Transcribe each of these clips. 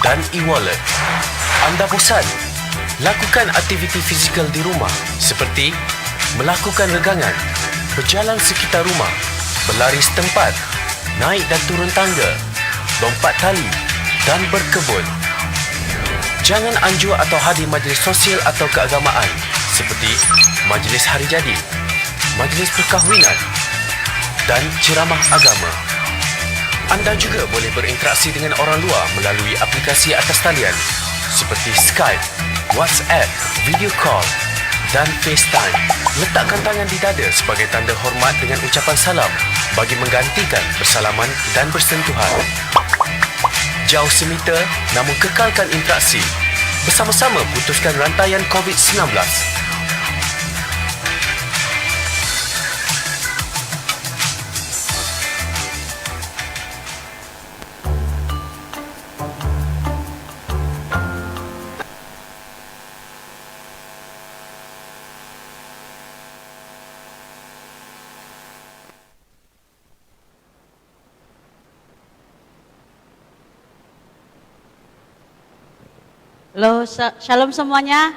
dan e-wallet. Anda bosan? Lakukan aktiviti fizikal di rumah seperti melakukan regangan, berjalan sekitar rumah, berlari setempat, naik dan turun tangga, lompat tali dan berkebun. Jangan anjur atau hadir majlis sosial atau keagamaan seperti majlis hari jadi, majlis perkahwinan dan ceramah agama. Anda juga boleh berinteraksi dengan orang luar melalui aplikasi atas talian seperti Skype, WhatsApp, video call dan FaceTime. Letakkan tangan di dada sebagai tanda hormat dengan ucapan salam bagi menggantikan bersalaman dan bersentuhan. Jauh semeter namun kekalkan interaksi. Bersama-sama putuskan rantaian COVID-19. Halo, shalom semuanya.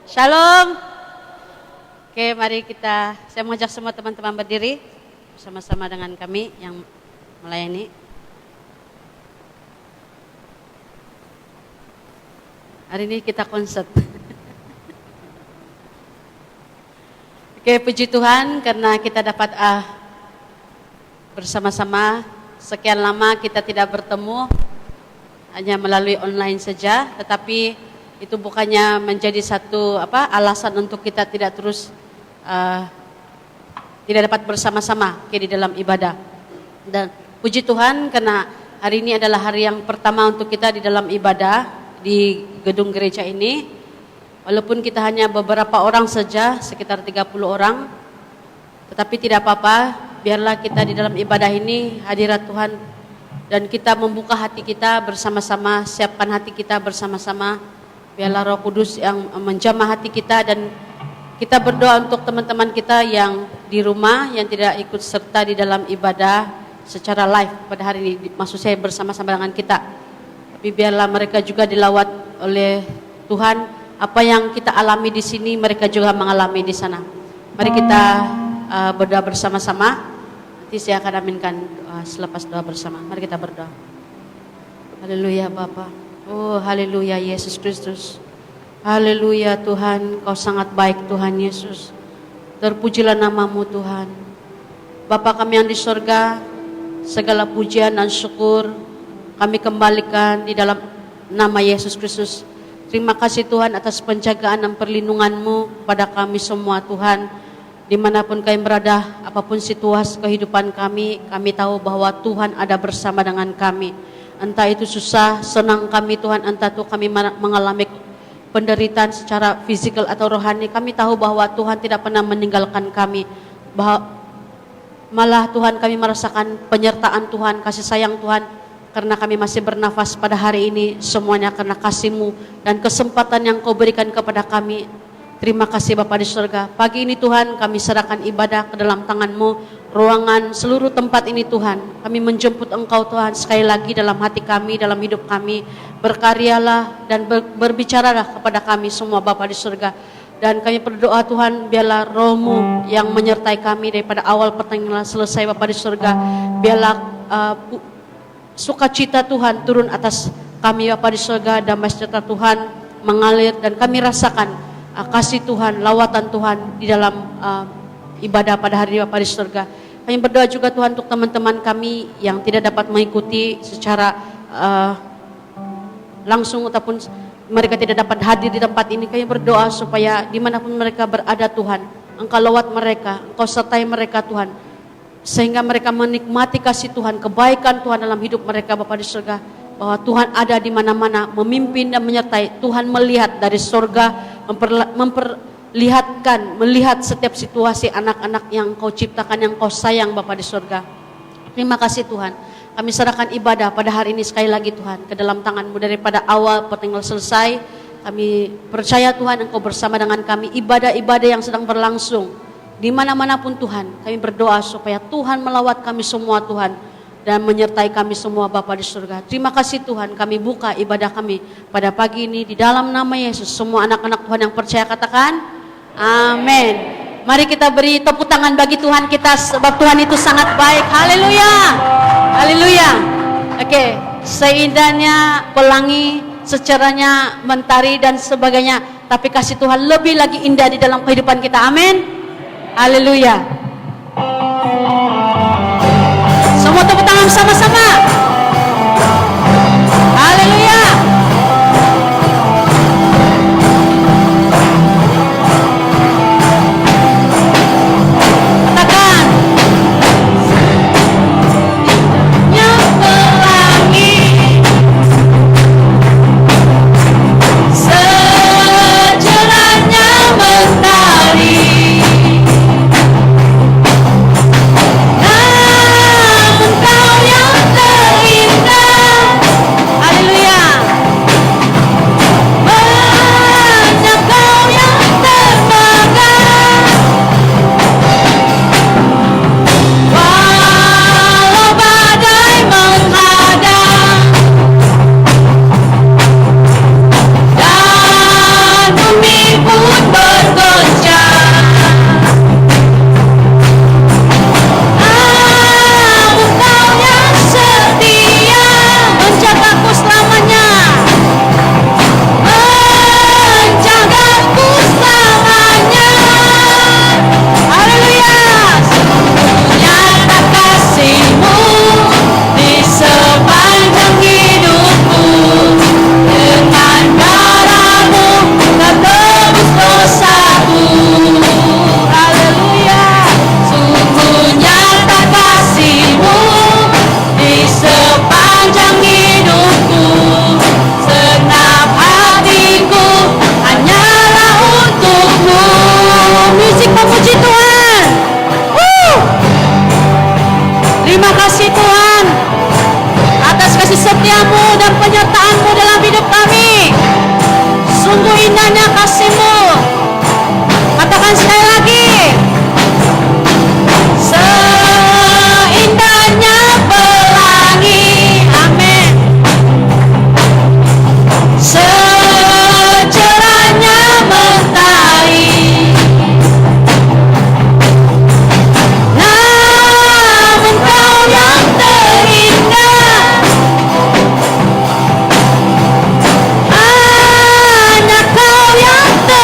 Shalom. Oke, mari saya mengajak semua teman-teman berdiri bersama-sama dengan kami yang melayani. Hari ini kita konsert. Oke, puji Tuhan karena kita dapat bersama-sama. Sekian lama kita tidak bertemu, hanya melalui online saja, tetapi itu bukannya menjadi satu alasan untuk kita tidak terus tidak dapat bersama-sama di dalam ibadah. Dan puji Tuhan karena hari ini adalah hari yang pertama untuk kita di dalam ibadah di gedung gereja ini. Walaupun kita hanya beberapa orang saja, sekitar 30 orang, tetapi tidak apa-apa, biarlah kita di dalam ibadah ini hadirat Tuhan dan kita membuka hati kita bersama-sama, siapkan hati kita bersama-sama. Biarlah Roh Kudus yang menjamah hati kita, dan kita berdoa untuk teman-teman kita yang di rumah yang tidak ikut serta di dalam ibadah secara live pada hari ini, maksud saya bersama-sama dengan kita. Tapi biarlah mereka juga dilawat oleh Tuhan, apa yang kita alami di sini mereka juga mengalami di sana. Mari kita berdoa bersama-sama. Nanti saya akan aminkan selepas doa bersama. Mari kita berdoa. Haleluya Bapa. Oh haleluya Yesus Kristus. Haleluya Tuhan, Kau sangat baik Tuhan Yesus. Terpujilah namamu Tuhan. Bapa kami yang di sorga, segala pujian dan syukur kami kembalikan di dalam nama Yesus Kristus. Terima kasih Tuhan atas penjagaan dan perlindungan-Mu pada kami semua Tuhan. Dimanapun kami berada, apapun situasi kehidupan kami tahu bahwa Tuhan ada bersama dengan kami. Entah itu susah, senang kami Tuhan, entah itu kami mengalami penderitaan secara fisikal atau rohani, kami tahu bahwa Tuhan tidak pernah meninggalkan kami. Malah Tuhan kami merasakan penyertaan Tuhan, kasih sayang Tuhan, karena kami masih bernafas pada hari ini, semuanya karena kasih-Mu dan kesempatan yang Kau berikan kepada kami. Terima kasih Bapa di surga. Pagi ini Tuhan kami serahkan ibadah ke dalam tangan-Mu, ruangan seluruh tempat ini Tuhan. Kami menjemput Engkau Tuhan sekali lagi dalam hati kami, dalam hidup kami. Berkaryalah dan berbicaralah kepada kami semua Bapa di surga. Dan kami berdoa Tuhan, biarlah Roh-Mu yang menyertai kami daripada awal pertengahan selesai Bapa di surga. Biarlah sukacita Tuhan turun atas kami Bapa di surga, damai sejahtera Tuhan mengalir dan kami rasakan kasih Tuhan, lawatan Tuhan di dalam ibadah pada hari ini Bapa di surga. Kami berdoa juga Tuhan untuk teman-teman kami yang tidak dapat mengikuti secara langsung ataupun mereka tidak dapat hadir di tempat ini. Kami berdoa supaya dimanapun mereka berada Tuhan, Engkau lawat mereka, Engkau sertai mereka Tuhan, sehingga mereka menikmati kasih Tuhan, kebaikan Tuhan dalam hidup mereka Bapa di surga. Bahwa Tuhan ada di mana-mana, memimpin dan menyertai. Tuhan melihat dari surga, melihat setiap situasi anak-anak yang Kau ciptakan, yang Kau sayang Bapa di surga. Terima kasih Tuhan. Kami serahkan ibadah pada hari ini sekali lagi Tuhan ke dalam tangan-Mu daripada awal pertengahan selesai. Kami percaya Tuhan Engkau bersama dengan kami. Ibadah-ibadah yang sedang berlangsung di mana-mana pun Tuhan, kami berdoa supaya Tuhan melawat kami semua Tuhan. dan menyertai kami semua Bapa di surga. Terima kasih Tuhan, kami buka ibadah kami pada pagi ini di dalam nama Yesus. Semua anak-anak Tuhan yang percaya katakan amin. Mari kita beri tepuk tangan bagi Tuhan kita sebab Tuhan itu sangat baik. Haleluya. Haleluya. Oke, seindahnya pelangi, secerahnya mentari dan sebagainya, tapi kasih Tuhan lebih lagi indah di dalam kehidupan kita. Amin. Haleluya. Semua tepuk tangan sama-sama. Haleluya. Katakan. Yang pelangi, secerahnya mentari. Yang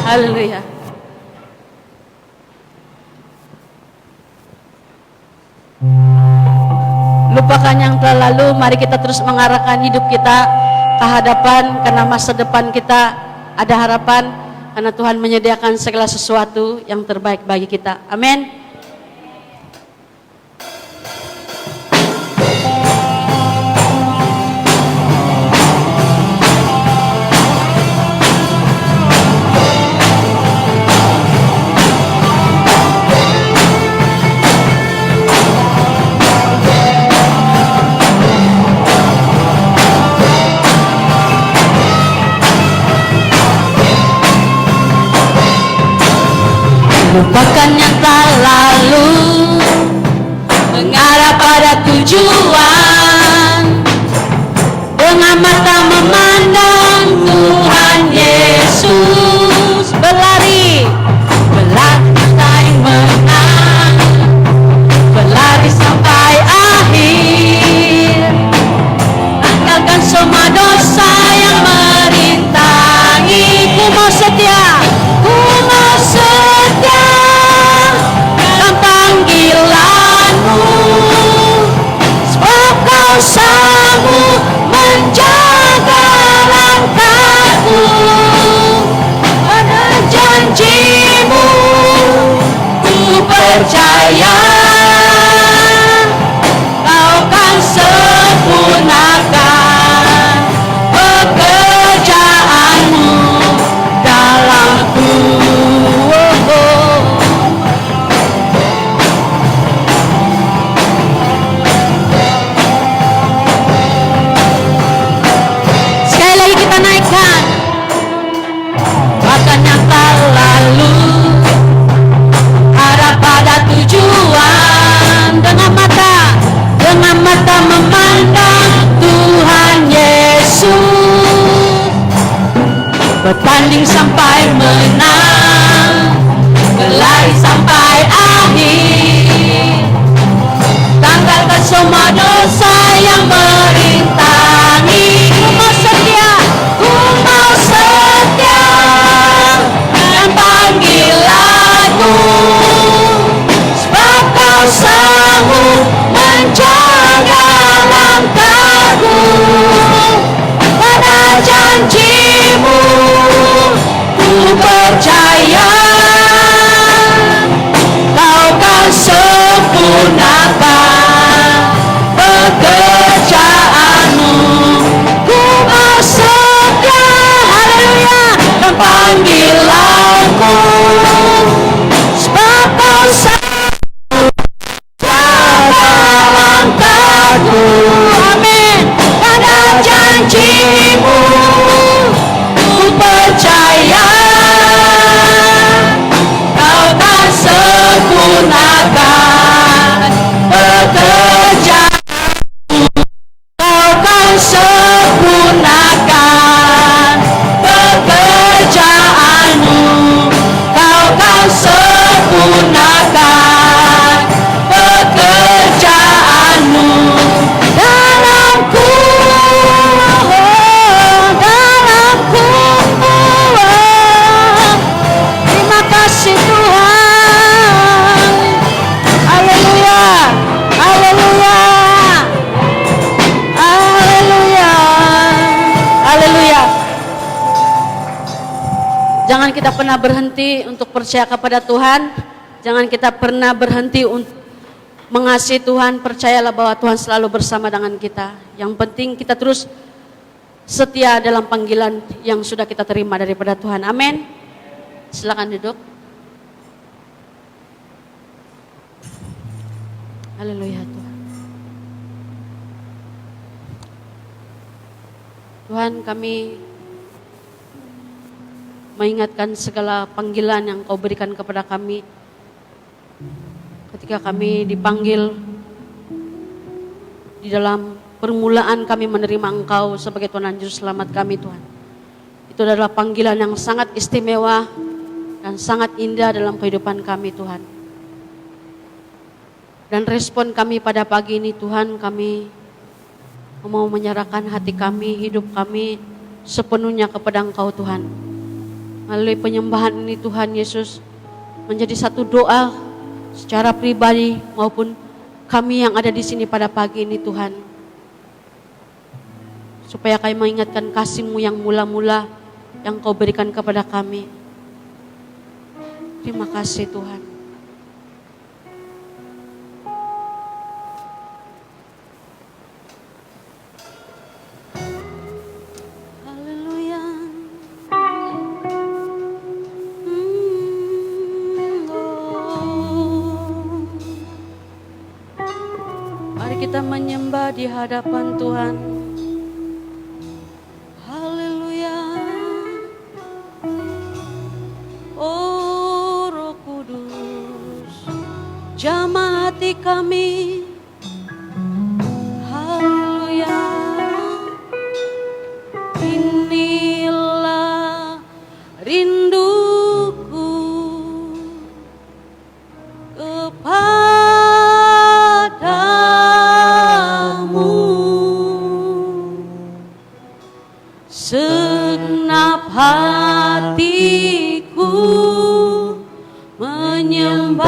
Haleluya. Lupakan yang telah lalu, mari kita terus mengarahkan hidup kita ke hadapan, karena masa depan kita ada harapan, karena Tuhan menyediakan segala sesuatu yang terbaik bagi kita. Amin. Lupakan yang telah lalu, mengarah pada tujuan, dengan mata memandang Tuhan Yesus. Berlari, berlari menang, berlari sampai akhir, tinggalkan semua dosa yang merintangi. Ku mau setia, ku mau setia dalam panggilanmu, sebab kau sanggup menjaga langkahku. Pada janjimu ku percaya, kau kan sempurnakan pekerjaanmu dalamku. Sekali lagi kita naikkan. Bahkan yang telah lalu, arah pada tujuan, dengan mata memandang Tuhan Yesus, bertanding sampai menang, berlari sampai akhir, tanggalkan semua dosa yang merintangi. Ku mau setia, ku mau setia dengan panggilanmu, sebab kau sanggup menjaga langkahku. Pada janjimu ku percaya, kau kan sempurnakan pekerjaanmu. Ku mau setia, haleluya, dan panggilanmu, sebab kau sanggup jaga langkahku. Amin. Pada janjimu ku percaya, kau kan sempurnakan pekerjaanmu. Kau kan sempurnakan pekerjaanmu. Kau kan sempurnakan pekerjaanmu dalamku, dalamku. Terima kasih Tuhan. Haleluya, haleluya, haleluya, haleluya. Jangan kita pernah berhenti untuk percaya kepada Tuhan. Jangan kita pernah berhenti untuk mengasihi Tuhan. Percayalah bahwa Tuhan selalu bersama dengan kita. Yang penting kita terus setia dalam panggilan yang sudah kita terima daripada Tuhan. Amin. Silakan duduk. Haleluya Tuhan. Tuhan, kami mengingatkan segala panggilan yang Kau berikan kepada kami. Ketika kami dipanggil di dalam permulaan kami menerima Engkau sebagai Tuhan dan Juru Selamat kami, Tuhan. Itu adalah panggilan yang sangat istimewa dan sangat indah dalam kehidupan kami, Tuhan. Dan respon kami pada pagi ini, Tuhan, kami mau menyerahkan hati kami, hidup kami sepenuhnya kepada Engkau, Tuhan. Melalui penyembahan ini Tuhan Yesus menjadi satu doa secara pribadi maupun kami yang ada di sini pada pagi ini Tuhan. Supaya kami mengingatkan kasih-Mu yang mula-mula yang Kau berikan kepada kami. Terima kasih Tuhan. Haleluya. Mari kita menyembah di hadapan Tuhan. Haleluya. Oh Roh Kudus, jamah hati kami. Haleluya. Inilah rinduku kepadamu. Segenap hatiku menyembah-Mu.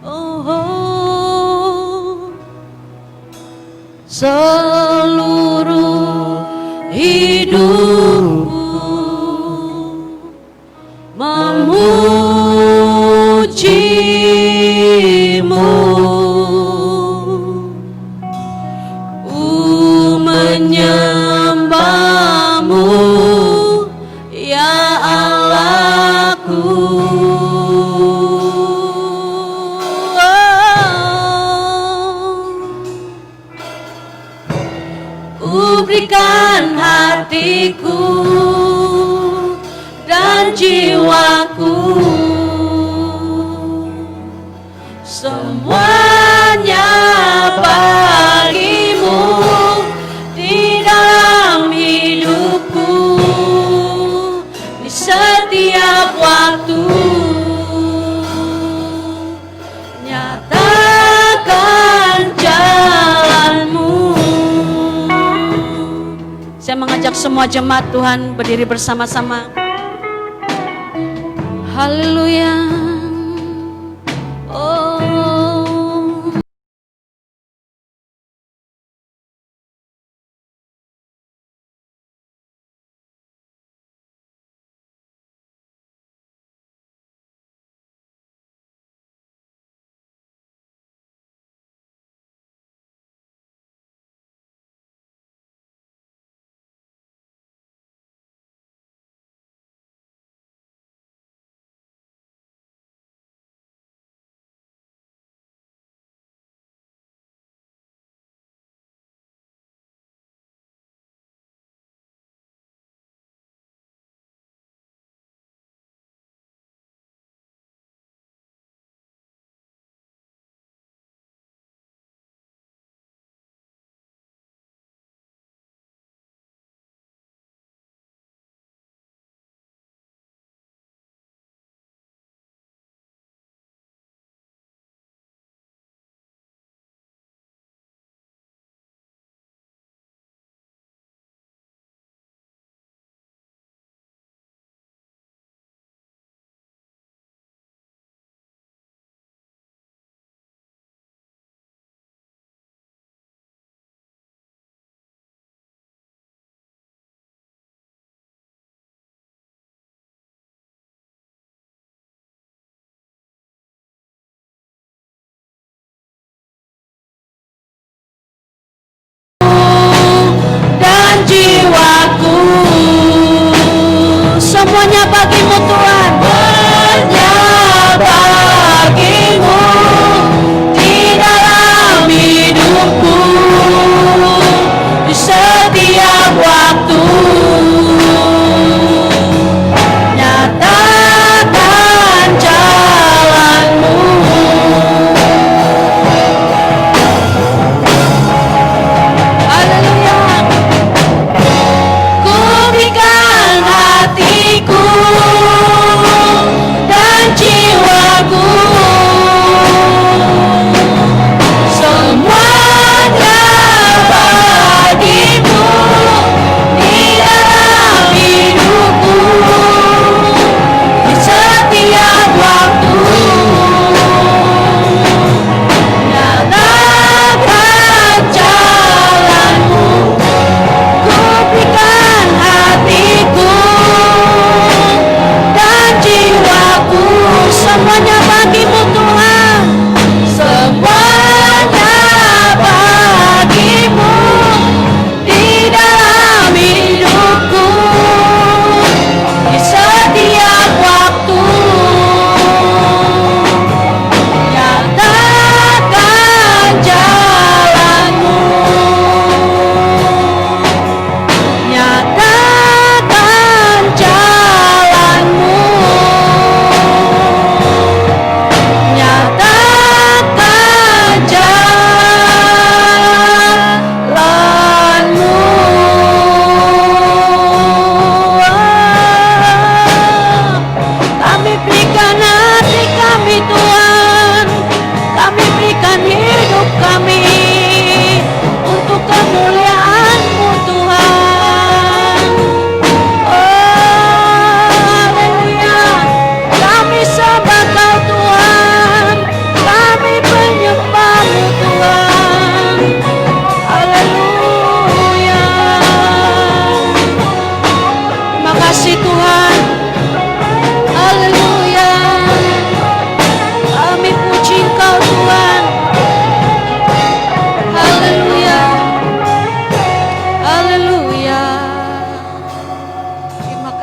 Oh, oh. Seluruh hidupku memuji-Mu. Menyembah-Mu ya Allahku. Ku berikan hatiku dan jiwaku, semuanya bagi-Mu di dalam hidupku, di setiap waktu. Nyatakan jalan-Mu. Saya mengajak semua jemaat Tuhan berdiri bersama-sama. Haleluya.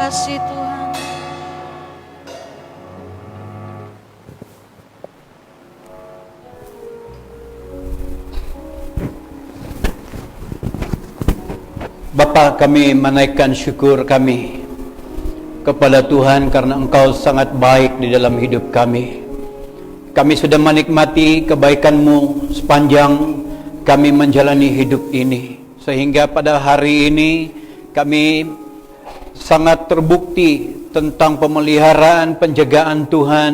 kasih Tuhan. Bapa, kami menaikkan syukur kami kepada Tuhan karena Engkau sangat baik di dalam hidup kami. Kami sudah menikmati kebaikan-Mu sepanjang kami menjalani hidup ini. Sehingga pada hari ini kami sangat terbukti tentang pemeliharaan, penjagaan Tuhan.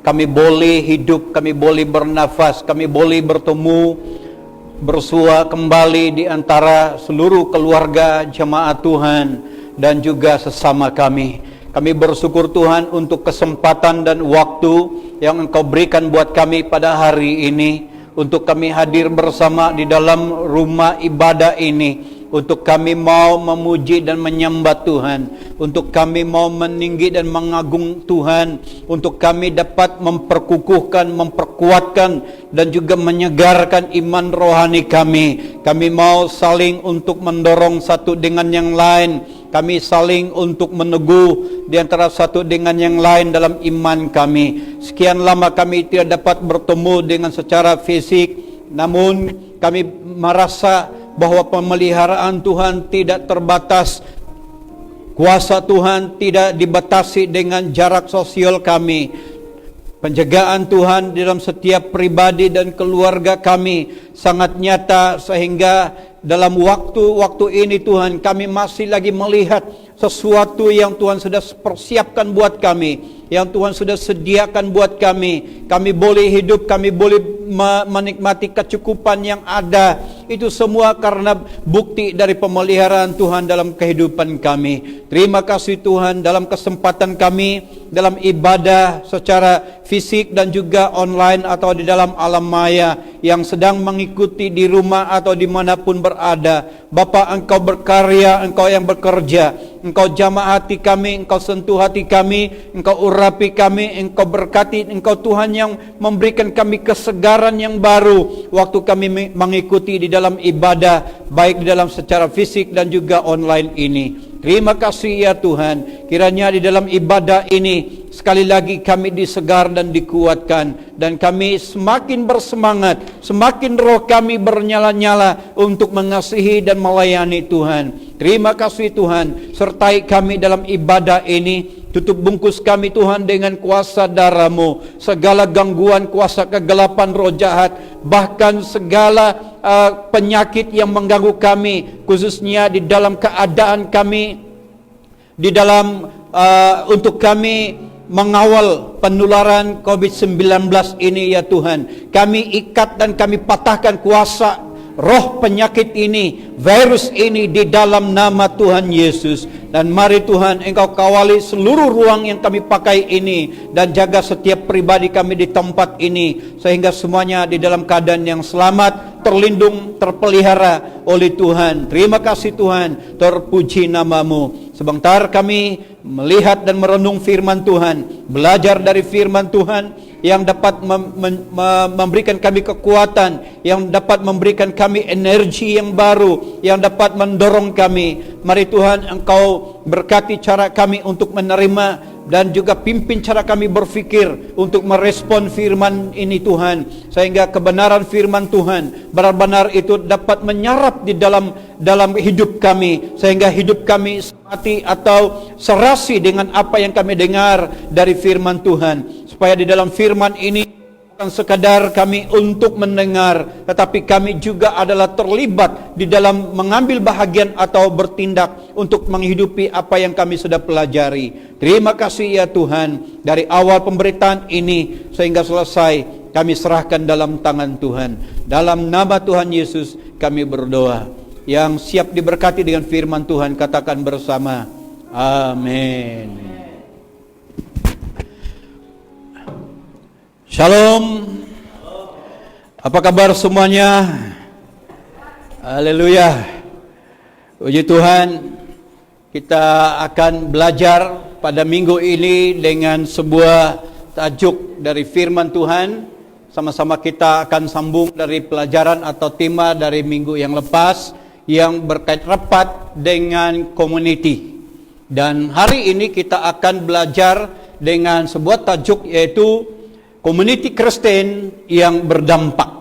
Kami boleh hidup, kami boleh bernafas, kami boleh bertemu, bersua kembali di antara seluruh keluarga jemaat Tuhan dan juga sesama kami. Kami bersyukur Tuhan untuk kesempatan dan waktu yang Engkau berikan buat kami pada hari ini, untuk kami hadir bersama di dalam rumah ibadah ini, untuk kami mau memuji dan menyembah Tuhan, untuk kami mau meninggi dan mengagung Tuhan, untuk kami dapat memperkukuhkan, memperkuatkan dan juga menyegarkan iman rohani kami. Kami mau saling untuk mendorong satu dengan yang lain. Kami saling untuk meneguh di antara satu dengan yang lain dalam iman kami. Sekian lama kami tidak dapat bertemu dengan secara fisik, namun kami merasa bahwa pemeliharaan Tuhan tidak terbatas. Kuasa Tuhan tidak dibatasi dengan jarak sosial kami. Penjagaan Tuhan dalam setiap pribadi dan keluarga kami sangat nyata, sehingga dalam waktu-waktu ini Tuhan, kami masih lagi melihat sesuatu yang Tuhan sudah persiapkan buat kami, yang Tuhan sudah sediakan buat kami. Kami boleh hidup, kami boleh menikmati kecukupan yang ada. Itu semua karena bukti dari pemeliharaan Tuhan dalam kehidupan kami. Terima kasih Tuhan, dalam kesempatan kami dalam ibadah secara fisik dan juga online atau di dalam alam maya, yang sedang mengikuti di rumah atau dimanapun berada. Bapa, Engkau berkarya, Engkau yang bekerja, Engkau jamah hati kami, Engkau sentuh hati kami, Engkau urapi kami, Engkau berkati, Engkau Tuhan yang memberikan kami kesegaran yang baru waktu kami mengikuti di dalam ibadah, baik di dalam secara fisik dan juga online ini. Terima kasih ya Tuhan, kiranya di dalam ibadah ini sekali lagi kami disegar dan dikuatkan, dan kami semakin bersemangat, semakin roh kami bernyala-nyala untuk mengasihi dan melayani Tuhan. Terima kasih Tuhan, sertai kami dalam ibadah ini. Tutup bungkus kami Tuhan dengan kuasa darah-Mu. Segala gangguan kuasa kegelapan roh jahat, bahkan segala penyakit yang mengganggu kami, khususnya di dalam keadaan kami, di dalam untuk kami mengawal penularan COVID-19 ini ya Tuhan. Kami ikat dan kami patahkan kuasa roh penyakit ini, virus ini di dalam nama Tuhan Yesus. Dan mari Tuhan, Engkau kawali seluruh ruang yang kami pakai ini, dan jaga setiap pribadi kami di tempat ini, sehingga semuanya di dalam keadaan yang selamat, terlindung, terpelihara oleh Tuhan. Terima kasih Tuhan, terpuji nama-Mu. Sebentar kami melihat dan merenung firman Tuhan, belajar dari firman Tuhan yang dapat memberikan kami kekuatan, yang dapat memberikan kami energi yang baru, yang dapat mendorong kami. Mari Tuhan, Engkau berkati cara kami untuk menerima, dan juga pimpin cara kami berfikir untuk merespon firman ini Tuhan, sehingga kebenaran firman Tuhan benar-benar itu dapat menyerap di dalam hidup kami, sehingga hidup kami semati atau serasi dengan apa yang kami dengar dari firman Tuhan. Supaya di dalam firman ini bukan sekadar kami untuk mendengar, tetapi kami juga adalah terlibat di dalam mengambil bahagian atau bertindak untuk menghidupi apa yang kami sudah pelajari. Terima kasih ya Tuhan, dari awal pemberitaan ini sehingga selesai kami serahkan dalam tangan Tuhan. Dalam nama Tuhan Yesus kami berdoa. Yang siap diberkati dengan firman Tuhan katakan bersama, amin. Shalom. Apa kabar semuanya? Haleluya. Puji Tuhan. Kita akan belajar pada minggu ini dengan sebuah tajuk dari firman Tuhan. Sama-sama kita akan sambung dari pelajaran atau tema dari minggu yang lepas, yang berkait rapat dengan community. Dan hari ini kita akan belajar dengan sebuah tajuk, yaitu komuniti Kristen yang berdampak.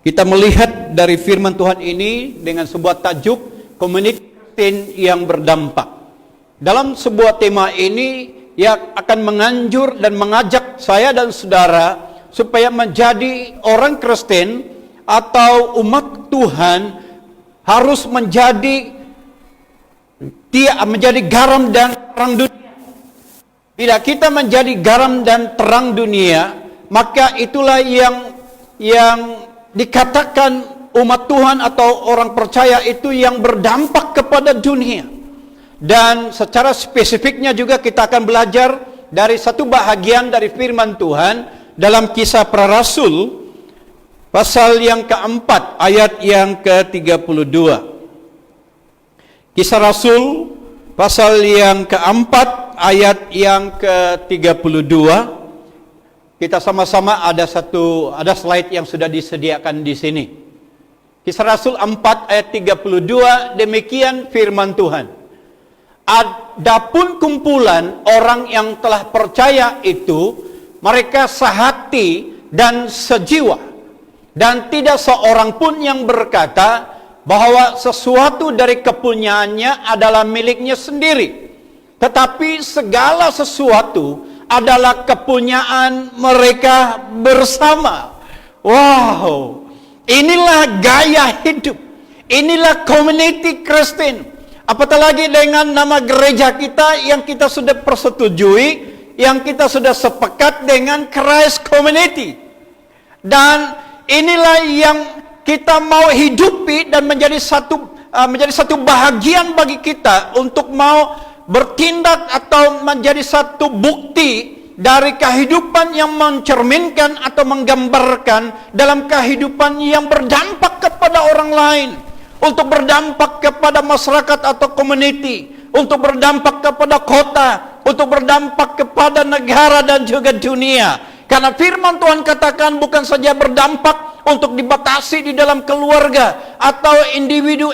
Kita melihat dari firman Tuhan ini dengan sebuah tajuk komuniti Kristen yang berdampak. Dalam sebuah tema ini yang akan menganjur dan mengajak saya dan saudara supaya menjadi orang Kristen atau umat Tuhan harus menjadi garam dan terang dunia. Bila kita menjadi garam dan terang dunia, maka itulah yang dikatakan umat Tuhan atau orang percaya itu yang berdampak kepada dunia. Dan secara spesifiknya juga kita akan belajar dari satu bahagian dari firman Tuhan dalam Kisah Para Rasul pasal yang keempat ayat yang ke-32. Kisah Rasul pasal yang keempat ayat yang ke-32. Kita sama-sama ada slide yang sudah disediakan di sini. Kisah Rasul 4 ayat 32, demikian firman Tuhan. Adapun kumpulan orang yang telah percaya itu, mereka sehati dan sejiwa, dan tidak seorang pun yang berkata bahwa sesuatu dari kepunyaannya adalah miliknya sendiri, tetapi segala sesuatu adalah kepunyaan mereka bersama. Wow, inilah gaya hidup, inilah komuniti Kristen. Apatah lagi dengan nama gereja kita yang kita sudah persetujui, yang kita sudah sepakat dengan Christ Community. Dan inilah yang kita mau hidupi dan menjadi satu bahagian bagi kita untuk mau bertindak atau menjadi satu bukti dari kehidupan yang mencerminkan atau menggambarkan dalam kehidupan yang berdampak kepada orang lain, untuk berdampak kepada masyarakat atau community, untuk berdampak kepada kota, untuk berdampak kepada negara dan juga dunia. Karena firman Tuhan katakan bukan saja berdampak untuk dibatasi di dalam keluarga atau individu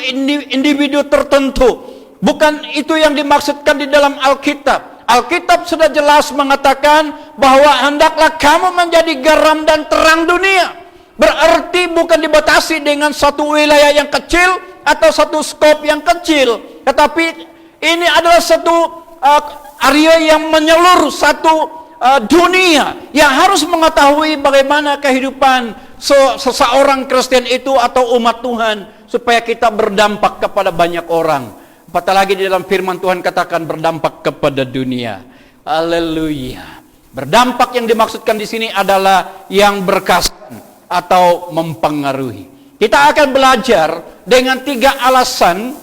tertentu. Bukan itu yang dimaksudkan di dalam Alkitab. Alkitab sudah jelas mengatakan bahwa hendaklah kamu menjadi garam dan terang dunia. Berarti bukan dibatasi dengan satu wilayah yang kecil atau satu skop yang kecil. Tetapi ini adalah satu area yang menyeluruh, satu dunia yang harus mengetahui bagaimana kehidupan seseorang Kristen itu atau umat Tuhan, supaya kita berdampak kepada banyak orang. Apatah lagi di dalam firman Tuhan katakan berdampak kepada dunia. Haleluya. Berdampak yang dimaksudkan di sini adalah yang berkesan atau mempengaruhi. Kita akan belajar dengan 3 alasan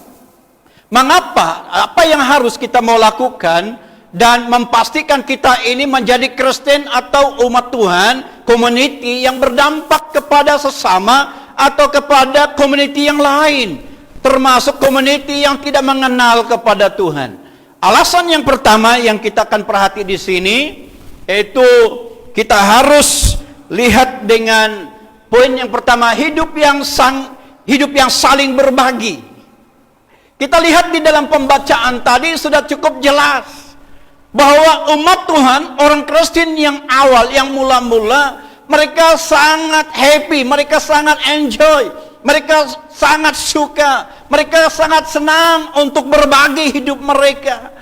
mengapa, apa yang harus kita mau lakukan dan memastikan kita ini menjadi Kristen atau umat Tuhan, community yang berdampak kepada sesama atau kepada community yang lain, termasuk community yang tidak mengenal kepada Tuhan. Alasan yang pertama yang kita akan perhati di sini, yaitu kita harus lihat dengan poin yang pertama, hidup yang saling berbagi. Kita lihat di dalam pembacaan tadi sudah cukup jelas bahwa umat Tuhan, orang Kristen yang awal, yang mula-mula, mereka sangat happy, mereka sangat enjoy, mereka sangat suka, mereka sangat senang untuk berbagi hidup mereka.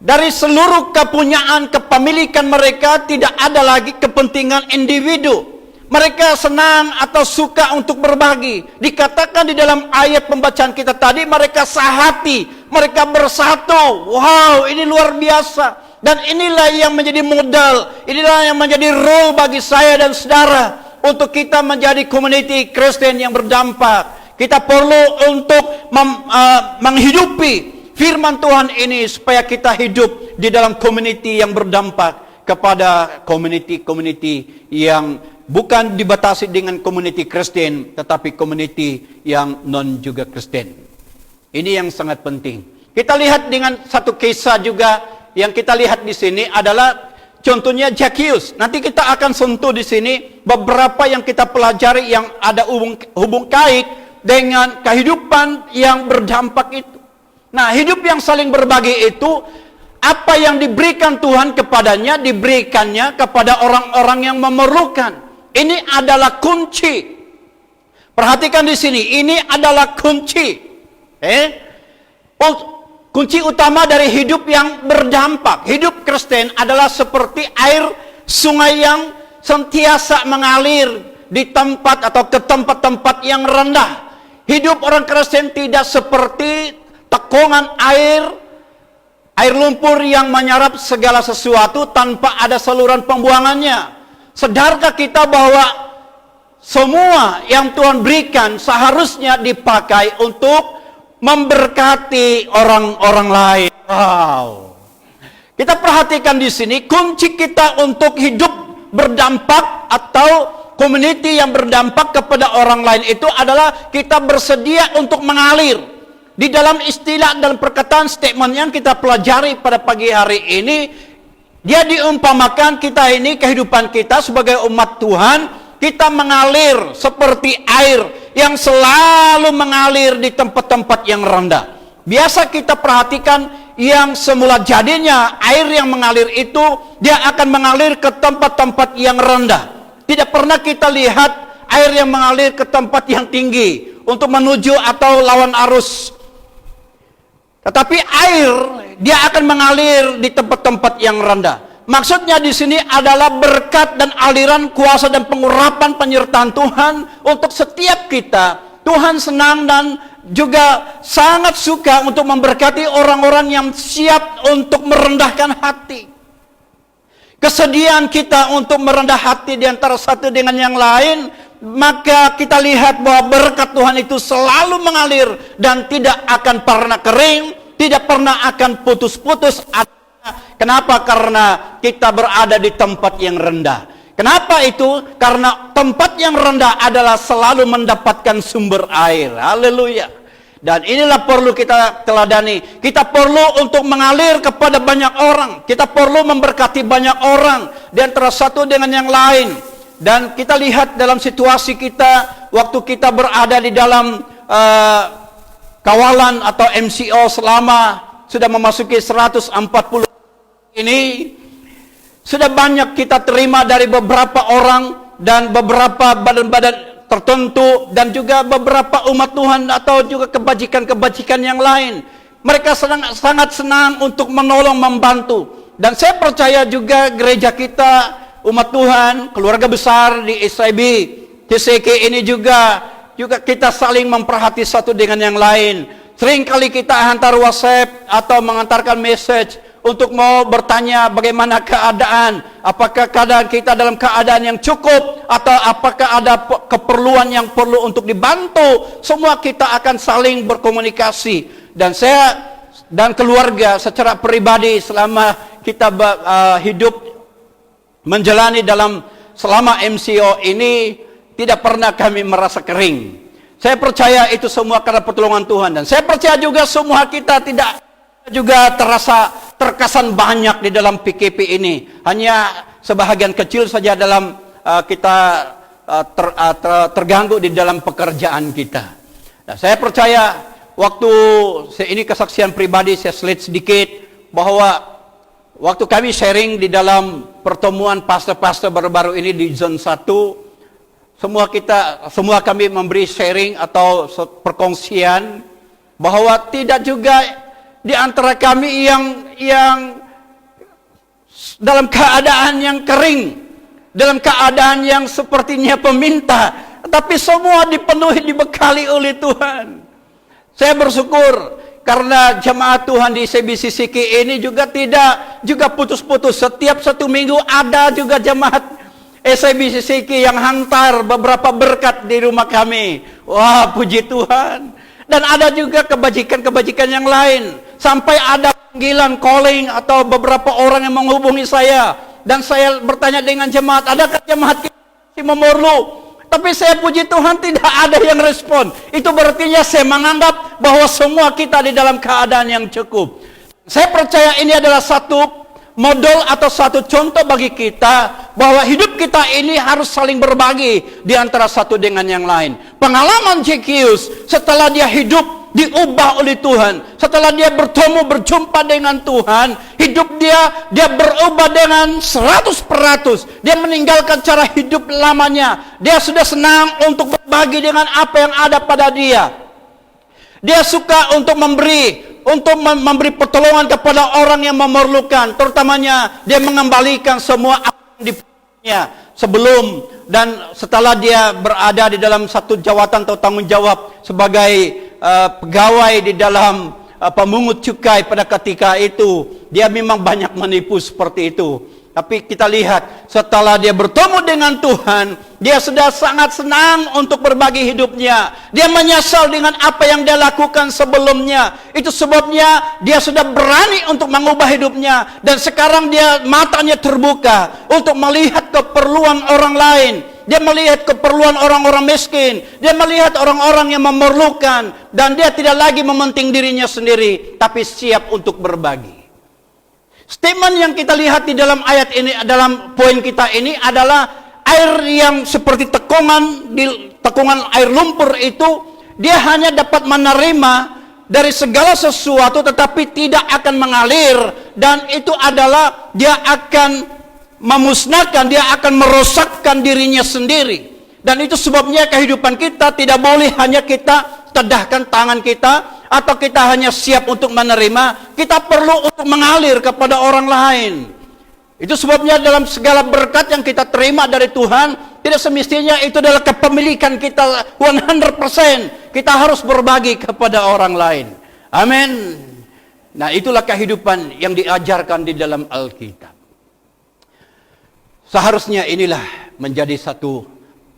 Dari seluruh kepunyaan, kepemilikan mereka tidak ada lagi kepentingan individu. Mereka senang atau suka untuk berbagi. Dikatakan di dalam ayat pembacaan kita tadi, mereka sehati, mereka bersatu. Wow, ini luar biasa. Dan inilah yang menjadi modal, inilah yang menjadi role bagi saya dan saudara untuk kita menjadi community Kristen yang berdampak. Kita perlu untuk menghidupi firman Tuhan ini supaya kita hidup di dalam community yang berdampak kepada community yang bukan dibatasi dengan community Kristen, tetapi community yang non juga Kristen. Ini yang sangat penting. Kita lihat dengan satu kisah juga yang kita lihat di sini adalah contohnya Zacchaeus. Nanti kita akan sentuh di sini beberapa yang kita pelajari yang ada hubung kait dengan kehidupan yang berdampak itu. Nah, hidup yang saling berbagi itu, apa yang diberikan Tuhan kepadanya, diberikannya kepada orang-orang yang memerlukan. Ini adalah kunci. Perhatikan di sini, ini adalah kunci. Kunci utama dari hidup yang berdampak. Hidup Kristen adalah seperti air sungai yang sentiasa mengalir di tempat atau ke tempat-tempat yang rendah. Hidup orang Kristen tidak seperti tekongan air lumpur yang menyerap segala sesuatu tanpa ada saluran pembuangannya. Sadarkah kita bahwa semua yang Tuhan berikan seharusnya dipakai untuk memberkati orang-orang lain. Wow. Kita perhatikan di sini, kunci kita untuk hidup berdampak atau community yang berdampak kepada orang lain itu adalah kita bersedia untuk mengalir. Di dalam istilah, dalam perkataan statement yang kita pelajari pada pagi hari ini, dia diumpamakan kita ini, kehidupan kita sebagai umat Tuhan, kita mengalir seperti air yang selalu mengalir di tempat-tempat yang rendah. Biasa kita perhatikan yang semula jadinya air yang mengalir itu, dia akan mengalir ke tempat-tempat yang rendah. Tidak pernah kita lihat air yang mengalir ke tempat yang tinggi untuk menuju atau lawan arus. Tetapi air, dia akan mengalir di tempat-tempat yang rendah. Maksudnya di sini adalah berkat dan aliran kuasa dan pengurapan penyertaan Tuhan untuk setiap kita. Tuhan senang dan juga sangat suka untuk memberkati orang-orang yang siap untuk merendahkan hati. Kesediaan kita untuk merendah hati di antara satu dengan yang lain, maka kita lihat bahwa berkat Tuhan itu selalu mengalir dan tidak akan pernah kering, tidak pernah akan putus-putus. Kenapa? Karena kita berada di tempat yang rendah. Kenapa itu? Karena tempat yang rendah adalah selalu mendapatkan sumber air. Haleluya. Dan inilah perlu kita teladani. Kita perlu untuk mengalir kepada banyak orang. Kita perlu memberkati banyak orang di antara satu dengan yang lain. Dan kita lihat dalam situasi kita, waktu kita berada di dalam kawalan atau MCO selama sudah memasuki 140 ini, sudah banyak kita terima dari beberapa orang dan beberapa badan-badan tertentu dan juga beberapa umat Tuhan atau juga kebajikan-kebajikan yang lain. Mereka sangat senang untuk menolong, membantu. Dan saya percaya juga gereja kita, umat Tuhan, keluarga besar di SIB, TCK ini juga kita saling memperhati satu dengan yang lain. Seringkali kita hantar WhatsApp atau mengantarkan message untuk mau bertanya bagaimana keadaan, apakah keadaan kita dalam keadaan yang cukup atau apakah ada keperluan yang perlu untuk dibantu. Semua kita akan saling berkomunikasi. Dan saya dan keluarga secara pribadi selama kita hidup menjalani dalam selama MCO ini tidak pernah kami merasa kering. Saya percaya itu semua karena pertolongan Tuhan, dan saya percaya juga semua kita tidak juga terkesan banyak di dalam PKP ini. Hanya sebahagian kecil saja dalam kita terganggu di dalam pekerjaan kita. Nah, saya percaya waktu ini kesaksian pribadi saya slide sedikit bahwa waktu kami sharing di dalam pertemuan pastor-pastor baru-baru ini di zone 1, semua kami memberi sharing atau perkongsian bahwa tidak juga di antara kami yang dalam keadaan yang kering, dalam keadaan yang sepertinya peminta, tapi semua dipenuhi, dibekali oleh Tuhan. Saya bersyukur karena jemaat Tuhan di CBCCK ini juga tidak juga putus-putus. Setiap satu minggu ada juga jemaat SIBCCK yang hantar beberapa berkat di rumah kami. Wah, puji Tuhan. Dan ada juga kebajikan-kebajikan yang lain. Sampai ada panggilan, calling, atau beberapa orang yang menghubungi saya. Dan saya bertanya dengan jemaat, adakah jemaat kita masih memerlu? Tapi saya puji Tuhan tidak ada yang respon. Itu berartinya saya menganggap bahwa semua kita di dalam keadaan yang cukup. Saya percaya ini adalah satu model atau satu contoh bagi kita bahwa hidup kita ini harus saling berbagi di antara satu dengan yang lain. Pengalaman Zacchaeus setelah dia hidup diubah oleh Tuhan. Setelah dia berjumpa dengan Tuhan, hidup dia berubah dengan 100%. Dia meninggalkan cara hidup lamanya. Dia sudah senang untuk berbagi dengan apa yang ada pada dia. Dia suka untuk memberi pertolongan kepada orang yang memerlukan. Terutamanya dia mengembalikan semua apa yang dipunyainya sebelum dan setelah dia berada di dalam satu jawatan atau tanggung jawab sebagai pegawai di dalam pemungut cukai pada ketika itu. Dia memang banyak menipu seperti itu. Tapi kita lihat setelah dia bertemu dengan Tuhan, dia sudah sangat senang untuk berbagi hidupnya. Dia menyesal dengan apa yang dia lakukan sebelumnya. Itu sebabnya dia sudah berani untuk mengubah hidupnya. Dan sekarang dia matanya terbuka untuk melihat keperluan orang lain. Dia melihat keperluan orang-orang miskin. Dia melihat orang-orang yang memerlukan. Dan dia tidak lagi mementing dirinya sendiri, tapi siap untuk berbagi. Statement yang kita lihat di dalam ayat ini, dalam poin kita ini adalah air yang seperti tekungan air lumpur itu, dia hanya dapat menerima dari segala sesuatu tetapi tidak akan mengalir, dan itu adalah dia akan memusnahkan, dia akan merosakkan dirinya sendiri. Dan itu sebabnya kehidupan kita tidak boleh hanya kita tedahkan tangan kita atau kita hanya siap untuk menerima, kita perlu untuk mengalir kepada orang lain. Itu sebabnya dalam segala berkat yang kita terima dari Tuhan, tidak semestinya itu adalah kepemilikan kita 100%. Kita harus berbagi kepada orang lain. Amin. Nah, itulah kehidupan yang diajarkan di dalam Alkitab. Seharusnya inilah menjadi satu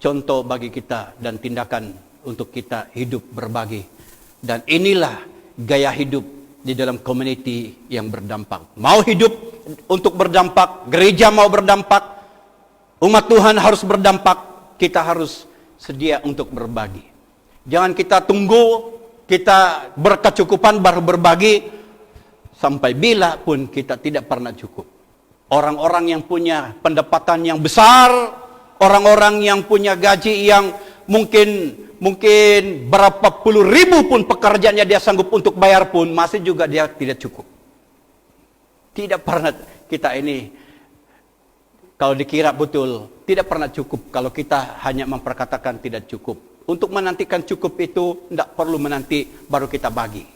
contoh bagi kita dan tindakan untuk kita hidup berbagi. Dan inilah gaya hidup di dalam community yang berdampak. Mau hidup untuk berdampak, gereja mau berdampak, umat Tuhan harus berdampak, kita harus sedia untuk berbagi. Jangan kita tunggu kita berkecukupan baru berbagi, sampai bila pun kita tidak pernah cukup. Orang-orang yang punya pendapatan yang besar, orang-orang yang punya gaji yang mungkin berapa puluh ribu pun pekerjaannya dia sanggup untuk bayar pun, masih juga dia tidak cukup. Tidak pernah kita ini, kalau dikira betul, tidak pernah cukup kalau kita hanya memperkatakan tidak cukup. Untuk menantikan cukup itu, tidak perlu menanti baru kita bagi.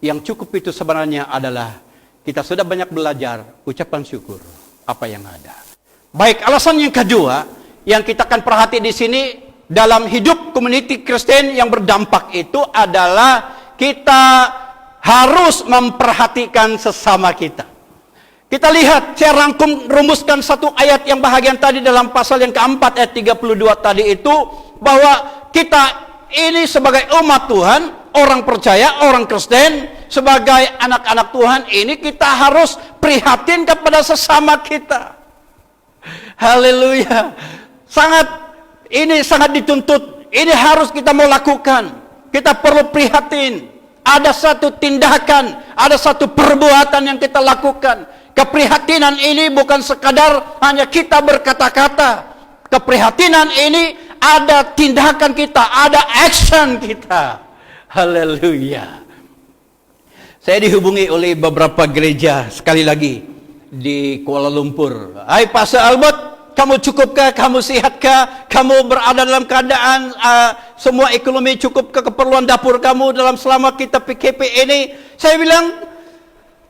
Yang cukup itu sebenarnya adalah, kita sudah banyak belajar, ucapan syukur, apa yang ada. Baik, alasan yang kedua, yang kita akan perhati di sini, dalam hidup community Kristen yang berdampak itu adalah kita harus memperhatikan sesama kita. Kita lihat, saya rumuskan satu ayat yang bahagian tadi dalam pasal yang keempat ayat 32 tadi itu, bahwa kita ini sebagai umat Tuhan, orang percaya, orang Kristen, sebagai anak-anak Tuhan ini kita harus prihatin kepada sesama kita. Haleluya. Ini sangat dituntut. Ini harus kita mau lakukan. Kita perlu prihatin. Ada satu tindakan, ada satu perbuatan yang kita lakukan. Keprihatinan ini bukan sekadar hanya kita berkata-kata. Keprihatinan ini ada tindakan kita, ada action kita. Haleluya. Saya dihubungi oleh beberapa gereja sekali lagi di Kuala Lumpur. Hai Pastor Albert, kamu cukupkah? Kamu sehatkah? Kamu berada dalam keadaan semua ekonomi cukup ke keperluan dapur kamu dalam selama kita PKP ini? Saya bilang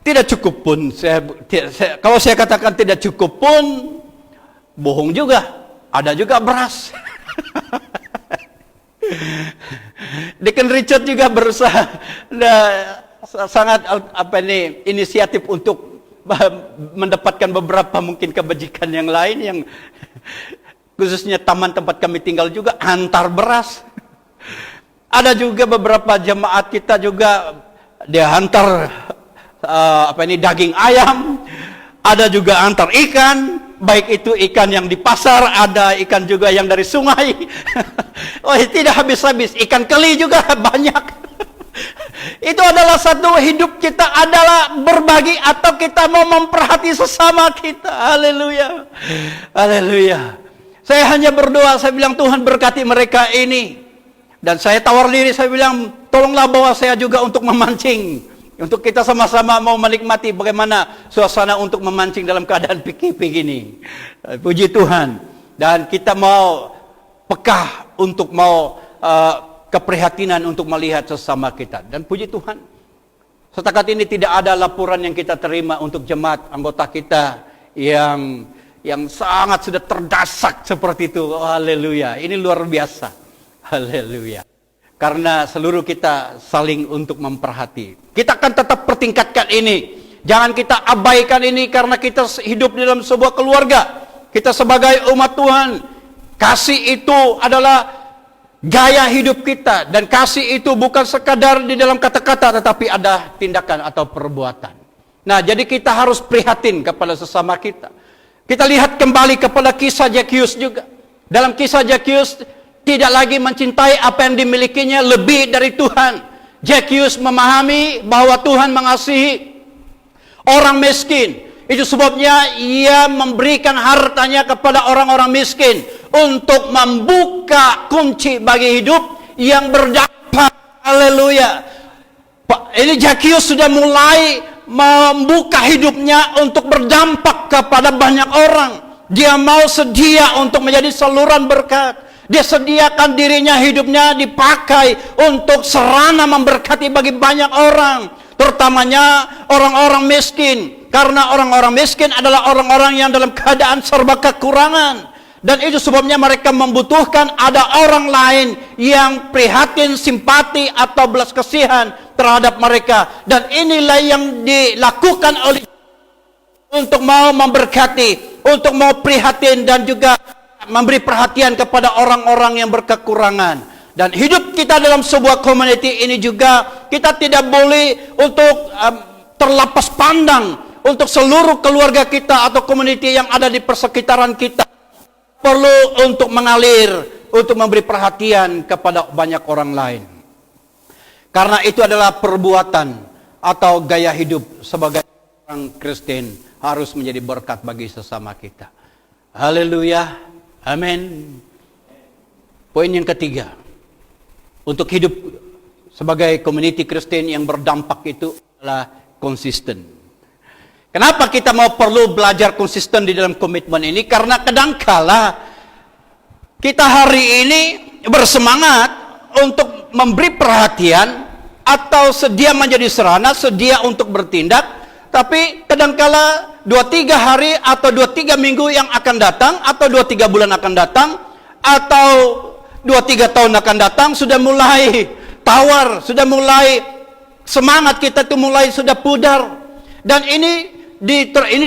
tidak cukup pun. Kalau saya katakan tidak cukup pun, bohong juga. Ada juga beras. Deacon Richard juga berusaha sangat inisiatif untuk mendapatkan beberapa mungkin kebajikan yang lain, yang khususnya taman tempat kami tinggal juga antar beras. Ada juga beberapa jemaat kita juga dia antar daging ayam, ada juga antar ikan, baik itu ikan yang di pasar, ada ikan juga yang dari sungai. Oh, tidak habis-habis, ikan keli juga banyak. Itu adalah satu hidup kita adalah berbagi atau kita mau memperhati sesama kita. Haleluya. Haleluya. Saya hanya berdoa, saya bilang Tuhan berkati mereka ini. Dan saya tawar diri, saya bilang, tolonglah bawa saya juga untuk memancing. Untuk kita sama-sama mau menikmati bagaimana suasana untuk memancing dalam keadaan PKP gini. Puji Tuhan. Dan kita mau pekah untuk mau keprihatinan untuk melihat sesama kita. Dan puji Tuhan, setakat ini tidak ada laporan yang kita terima untuk jemaat anggota kita yang sangat sudah terdesak seperti itu. Oh, haleluya. Ini luar biasa. Haleluya. Karena seluruh kita saling untuk memperhati. Kita akan tetap pertingkatkan ini. Jangan kita abaikan ini karena kita hidup di dalam sebuah keluarga. Kita sebagai umat Tuhan, kasih itu adalah gaya hidup kita. Dan kasih itu bukan sekadar di dalam kata-kata, tetapi ada tindakan atau perbuatan. Nah, jadi kita harus prihatin kepada sesama kita. Kita lihat kembali kepada kisah Zakius juga. Dalam kisah Zakius, tidak lagi mencintai apa yang dimilikinya lebih dari Tuhan. Zakius memahami bahwa Tuhan mengasihi orang miskin. Itu sebabnya ia memberikan hartanya kepada orang-orang miskin untuk membuka kunci bagi hidup yang berdampak. Haleluya. Ini Zakius sudah mulai membuka hidupnya untuk berdampak kepada banyak orang. Dia mau sedia untuk menjadi saluran berkat. Dia sediakan dirinya, hidupnya dipakai untuk sarana memberkati bagi banyak orang, terutamanya orang-orang miskin. Karena orang-orang miskin adalah orang-orang yang dalam keadaan serba kekurangan. Dan itu sebabnya mereka membutuhkan ada orang lain yang prihatin, simpati atau belas kasihan terhadap mereka. Dan inilah yang dilakukan oleh untuk mau memberkati, untuk mau prihatin dan juga memberi perhatian kepada orang-orang yang berkekurangan. Dan hidup kita dalam sebuah community ini juga, kita tidak boleh untuk terlepas pandang untuk seluruh keluarga kita atau community yang ada di persekitaran kita. Perlu untuk mengalir, untuk memberi perhatian kepada banyak orang lain. Karena itu adalah perbuatan atau gaya hidup sebagai orang Kristen, harus menjadi berkat bagi sesama kita. Haleluya. Amin. Poin yang ketiga, untuk hidup sebagai community Kristen yang berdampak itu adalah konsisten. Kenapa kita mau perlu belajar konsisten di dalam komitmen ini? Karena kadangkala kita hari ini bersemangat untuk memberi perhatian atau sedia menjadi sarana, sedia untuk bertindak, tapi kadangkala 2-3 hari atau 2-3 minggu yang akan datang, atau 2-3 bulan akan datang, atau 2-3 tahun akan datang, sudah mulai tawar, sudah mulai semangat kita itu mulai sudah pudar. Dan ini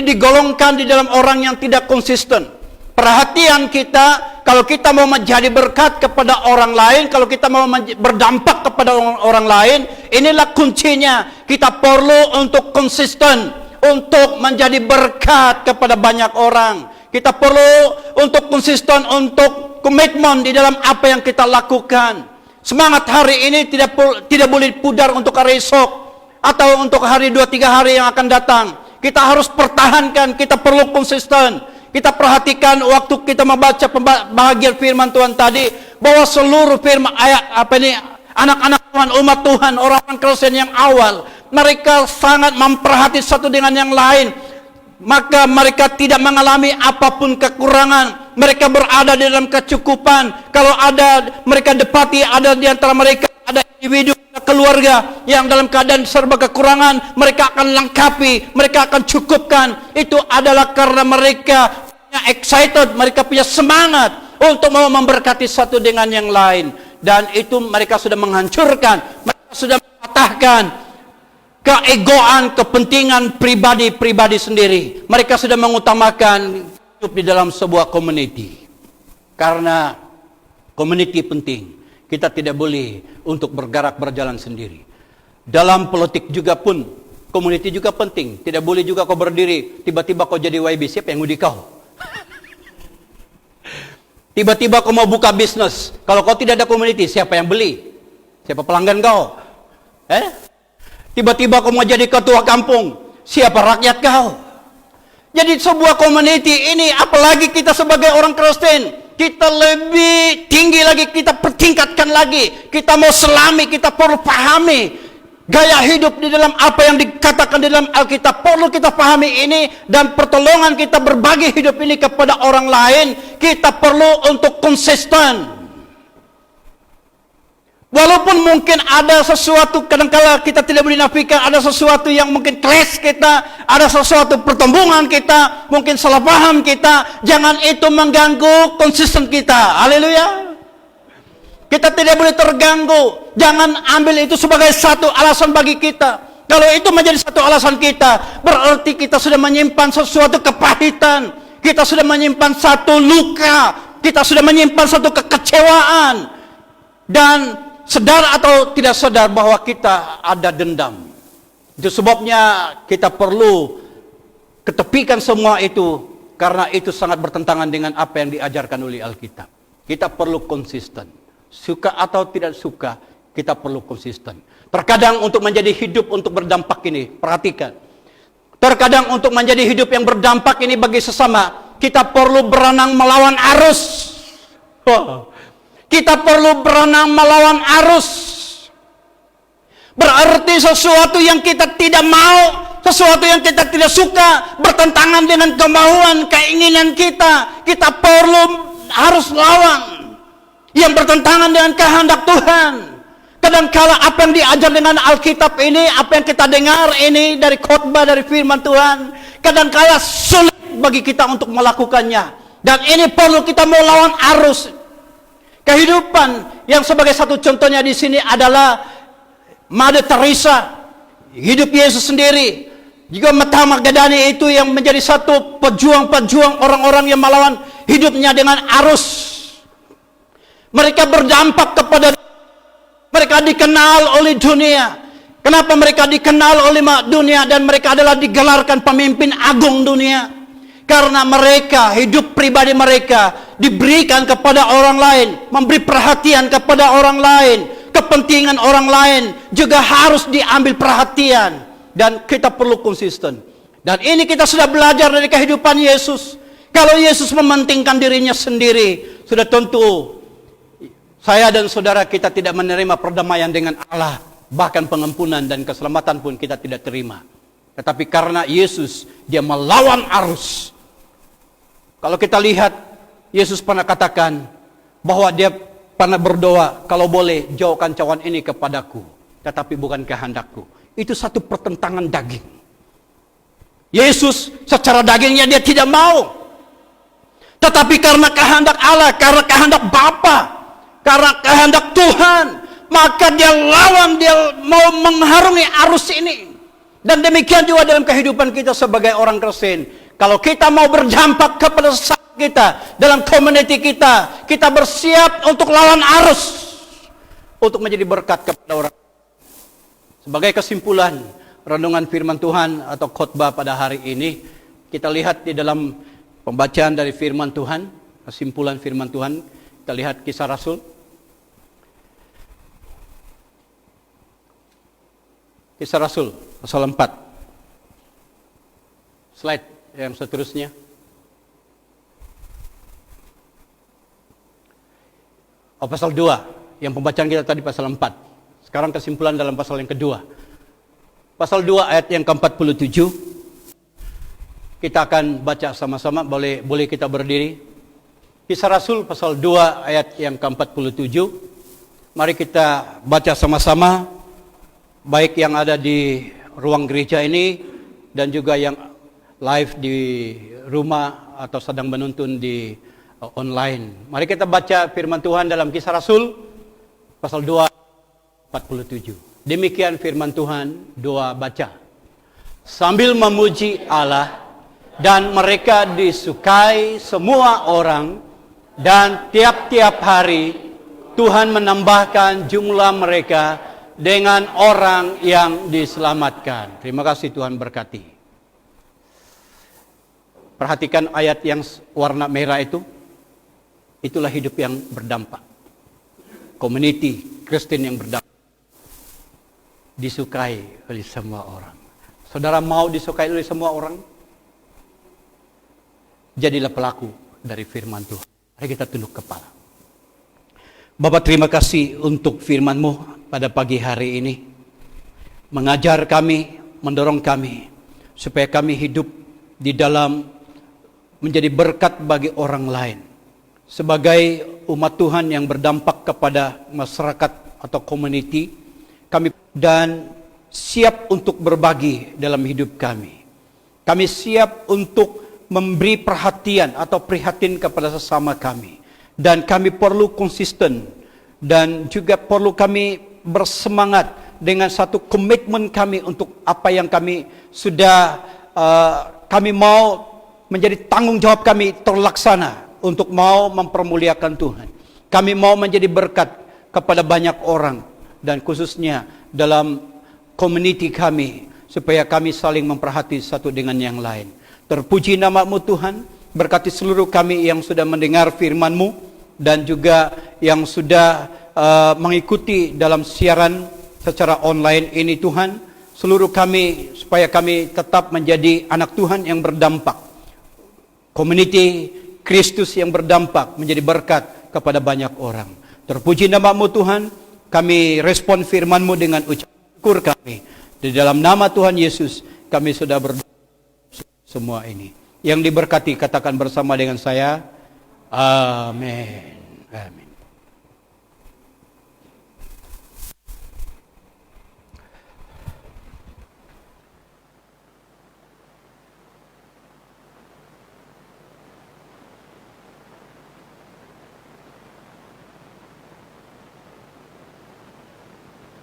digolongkan di dalam orang yang tidak konsisten. Perhatian kita, kalau kita mau menjadi berkat kepada orang lain, kalau kita mau berdampak kepada orang lain, inilah kuncinya. Kita perlu untuk konsisten, untuk menjadi berkat kepada banyak orang. Kita perlu untuk konsisten, untuk komitmen di dalam apa yang kita lakukan. Semangat hari ini tidak boleh pudar untuk hari esok atau untuk hari 2-3 hari yang akan datang. Kita harus pertahankan, kita perlu konsisten. Kita perhatikan waktu kita membaca bahagian firman Tuhan tadi, bahwa seluruh firman anak-anak Tuhan, umat Tuhan, orang-orang Kristen yang awal, mereka sangat memperhati satu dengan yang lain. Maka mereka tidak mengalami apapun kekurangan. Mereka berada di dalam kecukupan. Kalau ada, mereka dapati ada di antara mereka ada individu, keluarga yang dalam keadaan serba kekurangan, mereka akan lengkapi, mereka akan cukupkan. Itu adalah karena mereka punya excited, mereka punya semangat untuk mau memberkati satu dengan yang lain. Dan itu mereka sudah menghancurkan, mereka sudah mematahkan keegoan, kepentingan pribadi sendiri. Mereka sudah mengutamakan hidup di dalam sebuah community. Karena community penting. Kita tidak boleh untuk berjalan sendiri. Dalam politik juga pun, community juga penting. Tidak boleh juga kau berdiri, tiba-tiba kau jadi YB, siapa yang ngudi kau? Tiba-tiba kau mau buka bisnis, kalau kau tidak ada community, siapa yang beli? Siapa pelanggan kau? Tiba-tiba kau mau jadi ketua kampung, siapa rakyat kau? Jadi sebuah community ini, apalagi kita sebagai orang Kristen, kita lebih tinggi lagi, kita pertingkatkan lagi. Kita mau selami, kita perlu pahami gaya hidup di dalam apa yang dikatakan di dalam Alkitab. Perlu kita pahami ini, dan pertolongan kita berbagi hidup ini kepada orang lain, kita perlu untuk konsisten. Walaupun mungkin ada sesuatu, kadang-kala kita tidak boleh nafikan, ada sesuatu yang mungkin clash kita, ada sesuatu pertembungan kita, mungkin salah paham kita, jangan itu mengganggu konsisten kita. Haleluya. Kita tidak boleh terganggu. Jangan ambil itu sebagai satu alasan bagi kita. Kalau itu menjadi satu alasan kita, berarti kita sudah menyimpan sesuatu kepahitan, kita sudah menyimpan satu luka, kita sudah menyimpan satu kekecewaan, dan sadar atau tidak sadar bahwa kita ada dendam. Itu sebabnya kita perlu ketepikan semua itu, karena itu sangat bertentangan dengan apa yang diajarkan oleh Alkitab. Kita perlu konsisten. Suka atau tidak suka, kita perlu konsisten. Terkadang untuk menjadi hidup untuk berdampak ini, perhatikan. Terkadang untuk menjadi hidup yang berdampak ini bagi sesama, kita perlu berenang melawan arus. Kita perlu berenang melawan arus. Berarti sesuatu yang kita tidak mau, sesuatu yang kita tidak suka, bertentangan dengan kemauan, keinginan kita, kita perlu harus lawan. Yang bertentangan dengan kehendak Tuhan. Kadangkala apa yang diajar dengan Alkitab ini, apa yang kita dengar ini dari khotbah, dari firman Tuhan, kadangkala sulit bagi kita untuk melakukannya. Dan ini perlu kita mau lawan arus. Kehidupan yang sebagai satu contohnya di sini adalah Mother Teresa, hidup Yesus sendiri. Juga Mata Magdalene itu yang menjadi satu pejuang-pejuang orang-orang yang melawan hidupnya dengan arus. Mereka berdampak kepada, mereka dikenal oleh dunia. Kenapa mereka dikenal oleh dunia dan mereka adalah digelarkan pemimpin agung dunia? Karena mereka, hidup pribadi mereka diberikan kepada orang lain, memberi perhatian kepada orang lain, kepentingan orang lain juga harus diambil perhatian, dan kita perlu konsisten. Dan ini kita sudah belajar dari kehidupan Yesus. Kalau Yesus mementingkan dirinya sendiri, sudah tentu saya dan saudara kita tidak menerima perdamaian dengan Allah, bahkan pengampunan dan keselamatan pun kita tidak terima. Tetapi karena Yesus, dia melawan arus. Kalau kita lihat, Yesus pernah katakan bahwa dia pernah berdoa, kalau boleh jauhkan cawan ini kepadaku, tetapi bukan kehendakku. Itu satu pertentangan daging. Yesus secara dagingnya dia tidak mau. Tetapi karena kehendak Allah, karena kehendak Bapa, karena kehendak Tuhan, maka dia lawan, dia mau mengharungi arus ini. Dan demikian juga dalam kehidupan kita sebagai orang Kristen. Kalau kita mau berdampak kepada sesama kita, dalam community kita, kita bersiap untuk lawan arus, untuk menjadi berkat kepada orang. Sebagai kesimpulan renungan firman Tuhan atau khotbah pada hari ini, kita lihat di dalam pembacaan dari firman Tuhan, kesimpulan firman Tuhan, kita lihat Kisah Rasul. Kisah Rasul pasal 4. Slide yang seterusnya. Pasal 2, yang pembacaan kita tadi pasal 4. Sekarang kesimpulan dalam pasal yang kedua. Pasal 2 ayat yang ke-47. Kita akan baca sama-sama, boleh kita berdiri. Kisah Rasul pasal 2 ayat yang ke-47. Mari kita baca sama-sama, baik yang ada di ruang gereja ini dan juga yang live di rumah atau sedang menonton di online. Mari kita baca firman Tuhan dalam Kisah Rasul pasal 2 47. Demikian firman Tuhan, doa baca. Sambil memuji Allah, dan mereka disukai semua orang, dan tiap-tiap hari Tuhan menambahkan jumlah mereka dengan orang yang diselamatkan. Terima kasih, Tuhan berkati. Perhatikan ayat yang warna merah itu. Itulah hidup yang berdampak. Community Kristen yang berdampak. Disukai oleh semua orang. Saudara mau disukai oleh semua orang? Jadilah pelaku dari firman Tuhan. Mari kita tunduk kepala. Bapa, terima kasih untuk firman-Mu pada pagi hari ini. Mengajar kami, mendorong kami, supaya kami hidup di dalam menjadi berkat bagi orang lain. Sebagai umat Tuhan yang berdampak kepada masyarakat atau community, kami dan siap untuk berbagi dalam hidup kami. Kami siap untuk memberi perhatian atau prihatin kepada sesama kami. Dan kami perlu konsisten dan juga perlu kami bersemangat dengan satu komitmen kami untuk apa yang kami sudah kami mau menjadi tanggung jawab kami terlaksana untuk mau mempermuliakan Tuhan. Kami mau menjadi berkat kepada banyak orang dan khususnya dalam community kami supaya kami saling memperhati satu dengan yang lain. Terpuji nama-Mu Tuhan, berkati seluruh kami yang sudah mendengar firman-Mu dan juga yang sudah mengikuti dalam siaran secara online ini Tuhan. Seluruh kami supaya kami tetap menjadi anak Tuhan yang berdampak. Community Kristus yang berdampak menjadi berkat kepada banyak orang. Terpuji nama-Mu Tuhan, kami respon firman-Mu dengan ucapan syukur kami. Di dalam nama Tuhan Yesus kami sudah berdoa semua ini. Yang diberkati katakan bersama dengan saya, amin. Amin.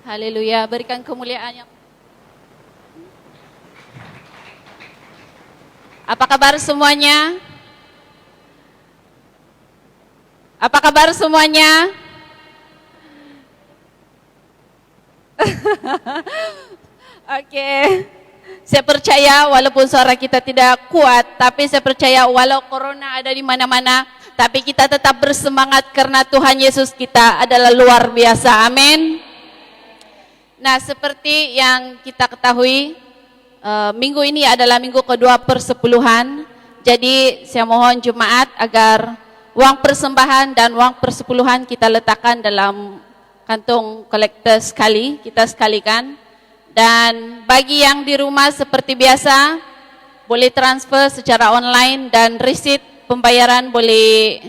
Haleluya, berikan kemuliaan yang. Apa kabar semuanya? Apa kabar semuanya? Oke. Saya percaya walaupun suara kita tidak kuat, tapi saya percaya walau corona ada di mana-mana, tapi kita tetap bersemangat karena Tuhan Yesus kita adalah luar biasa. Amin. Nah, seperti yang kita ketahui, minggu ini adalah minggu kedua persepuluhan. Jadi saya mohon jemaat agar uang persembahan dan uang persepuluhan kita letakkan dalam kantong kolektor sekali, kita sekalikan. Dan bagi yang di rumah seperti biasa, boleh transfer secara online dan receipt pembayaran boleh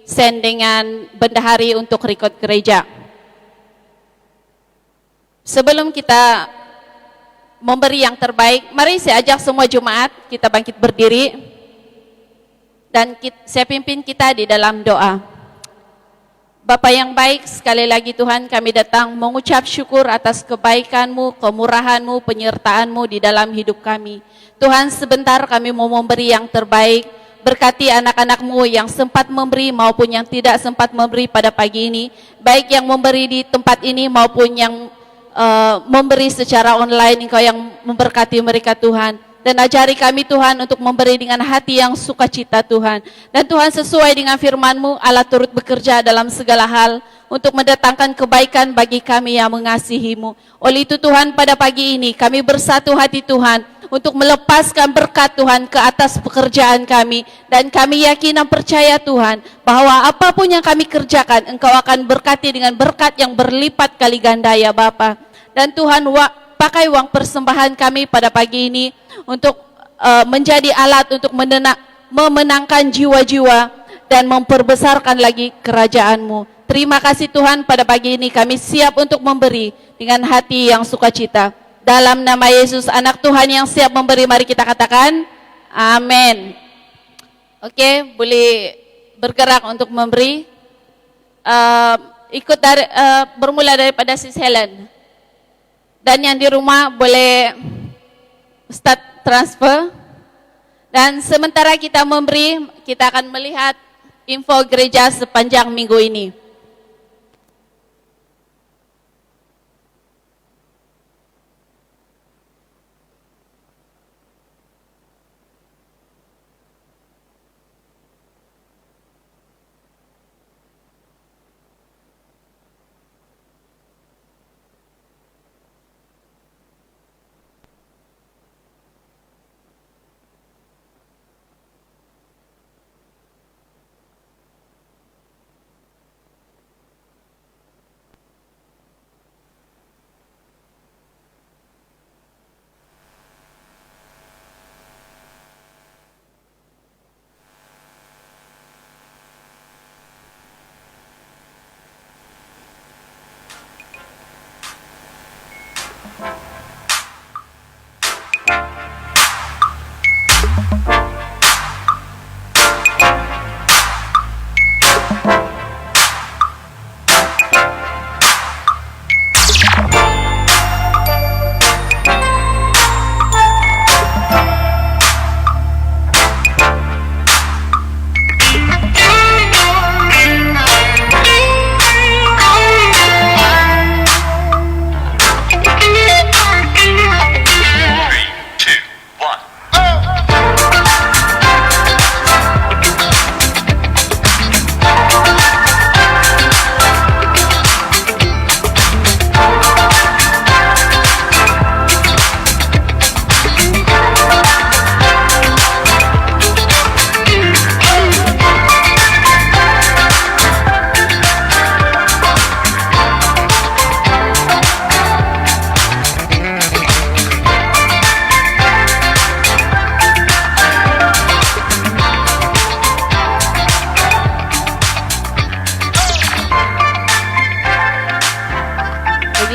send dengan bendahari untuk rekod gereja. Sebelum kita memberi yang terbaik, mari saya ajak semua jemaat kita bangkit berdiri dan saya pimpin kita di dalam doa. Bapa yang baik, sekali lagi Tuhan kami datang mengucap syukur atas kebaikan-Mu, kemurahan-Mu, penyertaan-Mu di dalam hidup kami. Tuhan, sebentar kami mau memberi yang terbaik. Berkati anak-anak-Mu yang sempat memberi maupun yang tidak sempat memberi pada pagi ini, baik yang memberi di tempat ini maupun yang memberi secara online. Engkau yang memberkati mereka Tuhan, dan ajari kami Tuhan untuk memberi dengan hati yang sukacita Tuhan. Dan Tuhan, sesuai dengan firman-Mu, Allah turut bekerja dalam segala hal untuk mendatangkan kebaikan bagi kami yang mengasihi-Mu. Oleh itu Tuhan, pada pagi ini kami bersatu hati Tuhan untuk melepaskan berkat Tuhan ke atas pekerjaan kami. Dan kami yakin dan percaya Tuhan bahwa apapun yang kami kerjakan, Engkau akan berkati dengan berkat yang berlipat kali ganda ya Bapa. Dan Tuhan, pakai uang persembahan kami pada pagi ini untuk menjadi alat untuk memenangkan jiwa-jiwa dan memperbesarkan lagi kerajaan-Mu. Terima kasih Tuhan, pada pagi ini kami siap untuk memberi dengan hati yang sukacita. Dalam nama Yesus, anak Tuhan yang siap memberi, mari kita katakan amin. Oke, boleh bergerak untuk memberi. Bermula daripada Sis Helen. Dan yang di rumah boleh start transfer. Dan sementara kita memberi, kita akan melihat info gereja sepanjang minggu ini.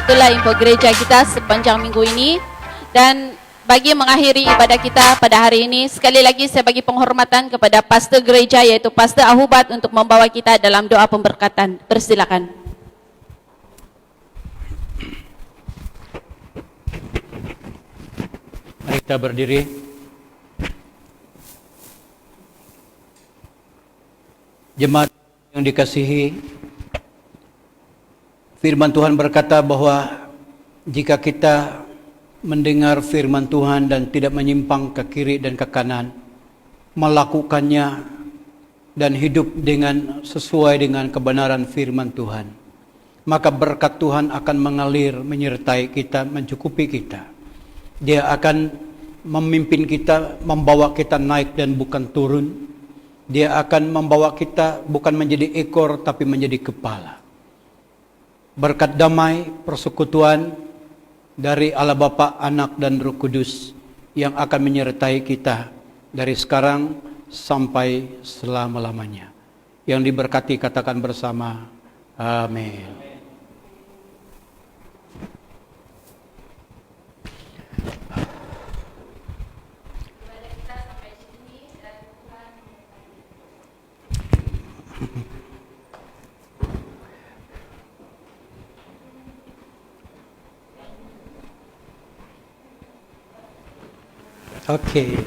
Begitulah info gereja kita sepanjang minggu ini. Dan bagi mengakhiri ibadah kita pada hari ini, sekali lagi saya bagi penghormatan kepada pastor gereja, yaitu Pastor Ahubat, untuk membawa kita dalam doa pemberkatan. Persilakan. Mari kita berdiri. Jemaat yang dikasihi, firman Tuhan berkata bahwa jika kita mendengar firman Tuhan dan tidak menyimpang ke kiri dan ke kanan, melakukannya dan hidup dengan sesuai dengan kebenaran firman Tuhan, maka berkat Tuhan akan mengalir, menyertai kita, mencukupi kita. Dia akan memimpin kita, membawa kita naik dan bukan turun. Dia akan membawa kita bukan menjadi ekor tapi menjadi kepala. Berkat damai persekutuan dari Allah Bapa, Anak dan Roh Kudus yang akan menyertai kita dari sekarang sampai selama-lamanya. Yang diberkati katakan bersama, amin. Oke.